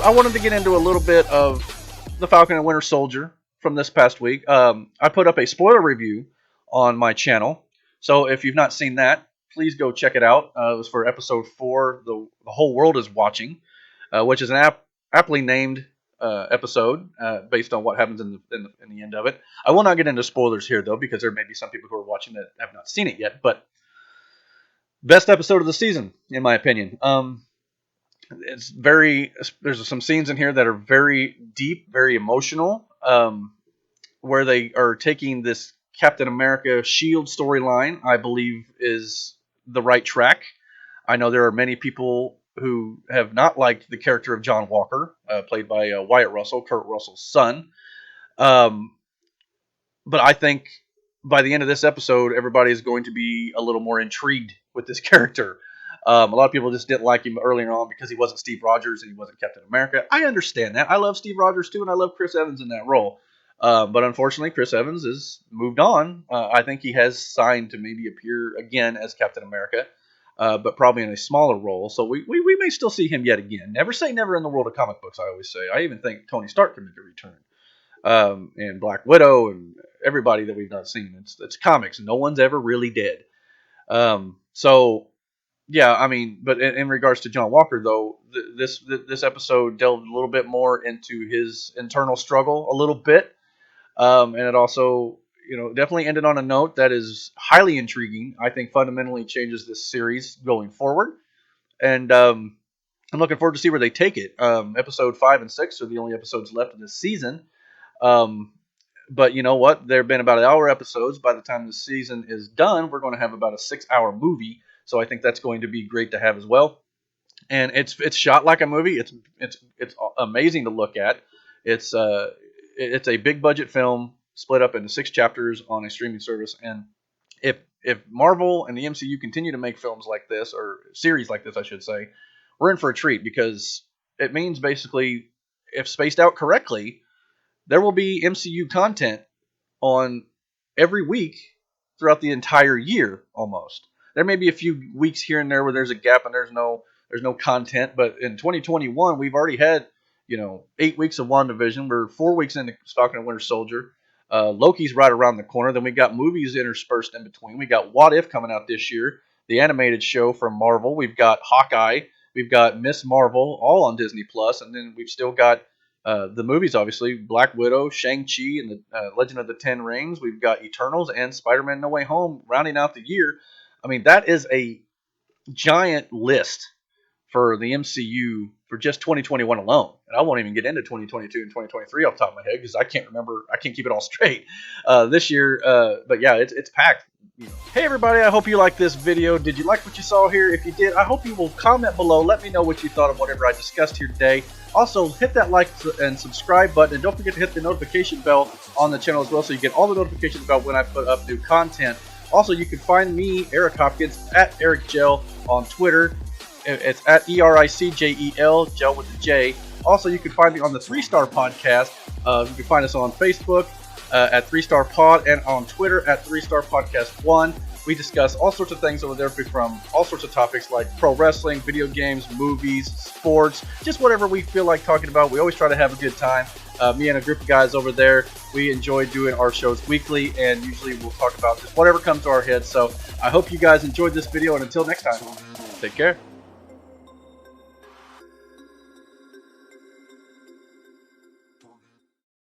I wanted to get into a little bit of the Falcon and Winter Soldier from this past week. I put up a spoiler review on my channel, so if you've not seen that, please go check it out. It was for episode 4, the whole world is watching, which is an aptly named episode based on what happens in the end of it. I will not get into spoilers here though, because there may be some people who are watching that have not seen it yet. But best episode of the season, in my opinion. There's some scenes in here that are very deep, very emotional, where they are taking this Captain America Shield storyline, I believe, is the right track. I know there are many people who have not liked the character of John Walker, played by Wyatt Russell, Kurt Russell's son. But I think by the end of this episode, everybody is going to be a little more intrigued with this character. A lot of people just didn't like him earlier on because he wasn't Steve Rogers and he wasn't Captain America. I understand that. I love Steve Rogers too, and I love Chris Evans in that role. But unfortunately, Chris Evans has moved on. I think he has signed to maybe appear again as Captain America, but probably in a smaller role. So we may still see him yet again. Never say never in the world of comic books, I always say. I even think Tony Stark can make a return. And Black Widow and everybody that we've not seen. It's comics. No one's ever really dead. Yeah, I mean, but in regards to John Walker, though, this episode delved a little bit more into his internal struggle a little bit. And it also, definitely ended on a note that is highly intriguing. I think fundamentally changes this series going forward. And I'm looking forward to see where they take it. Episode 5 and 6 are the only episodes left of this season. But you know what? There have been about hour episodes. By the time the season is done, we're going to have about a 6-hour movie. So I think that's going to be great to have as well. And it's shot like a movie. It's amazing to look at. It's a big budget film split up into 6 chapters on a streaming service. And if Marvel and the MCU continue to make films like this, or series like this, I should say, we're in for a treat, because it means basically, if spaced out correctly, there will be MCU content on every week throughout the entire year almost. There may be a few weeks here and there where there's a gap and there's no content, but in 2021 we've already had 8 weeks of WandaVision. We're 4 weeks into Falcon and Winter Soldier. Loki's right around the corner. Then we got movies interspersed in between. We got What If coming out this year, the animated show from Marvel. We've got Hawkeye. We've got Miss Marvel, all on Disney Plus, and then we've still got the movies, obviously, Black Widow, Shang-Chi, and the Legend of the Ten Rings. We've got Eternals and Spider-Man No Way Home rounding out the year. I mean, that is a giant list for the MCU for just 2021 alone. And I won't even get into 2022 and 2023 off the top of my head, because I can't remember. I can't keep it all straight this year. But yeah, it's packed. Hey everybody, I hope you liked this video. Did you like what you saw here? If you did, I hope you will comment below. Let me know what you thought of whatever I discussed here today. Also, hit that like and subscribe button, and don't forget to hit the notification bell on the channel as well, so you get all the notifications about when I put up new content. Also, you can find me, Eric Hopkins, at EricJel on Twitter. It's at ERICJEL, Gel with the J. Also, you can find me on the 3-Star Podcast. You can find us on Facebook at 3-Star Pod, and on Twitter at 3-Star Podcast 1. We discuss all sorts of things over there, from all sorts of topics like pro wrestling, video games, movies, sports, just whatever we feel like talking about. We always try to have a good time. Me and a group of guys over there, we enjoy doing our shows weekly, and usually we'll talk about just whatever comes to our head. So I hope you guys enjoyed this video, and until next time, take care.